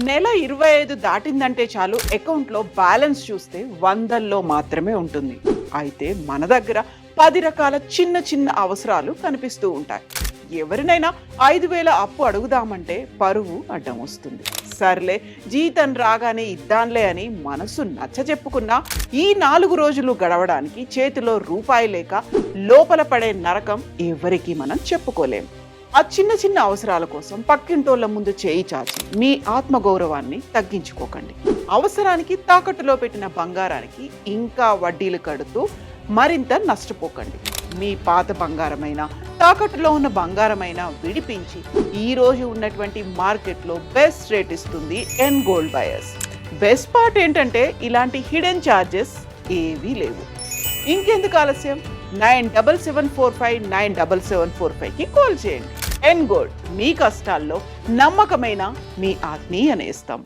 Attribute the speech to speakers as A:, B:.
A: నెల 25 దాటిందంటే చాలు అకౌంట్లో బ్యాలెన్స్ చూస్తే వందల్లో మాత్రమే ఉంటుంది. అయితే మన దగ్గర 10 రకాల చిన్న చిన్న అవసరాలు కనిపిస్తూ ఉంటాయి. ఎవరినైనా 5,000 అప్పు అడుగుదామంటే పరువు అడ్డం వస్తుంది. సర్లే జీతం రాగానే ఇద్దాంలే అని మనసు నచ్చ చెప్పుకున్నా ఈ 4 రోజులు గడవడానికి చేతిలో రూపాయి లేక లోపల పడే నరకం ఎవరికీ మనం చెప్పుకోలేం. ఆ చిన్న చిన్న అవసరాల కోసం పక్కింటోళ్ళ ముందు చేయి చాచి మీ ఆత్మగౌరవాన్ని తగ్గించుకోకండి. అవసరానికి తాకట్టులో పెట్టిన బంగారానికి ఇంకా వడ్డీలు కడుతూ మరింత నష్టపోకండి. మీ పాత బంగారమైన తాకట్టులో ఉన్న బంగారమైన విడిపించి ఈ రోజు ఉన్నటువంటి మార్కెట్లో బెస్ట్ రేట్ ఇస్తుంది ఎన్ గోల్డ్ బయర్స్. బెస్ట్ పార్ట్ ఏంటంటే ఇలాంటి హిడెన్ ఛార్జెస్ ఏవీ లేవు. ఇంకెందుకు ఆలస్యం, 9774597745కి కాల్ చేయండి. ఎన్ గోల్డ్, మీ కష్టాల్లో నమ్మకమైన మీ ఆత్మీయ నేస్తం.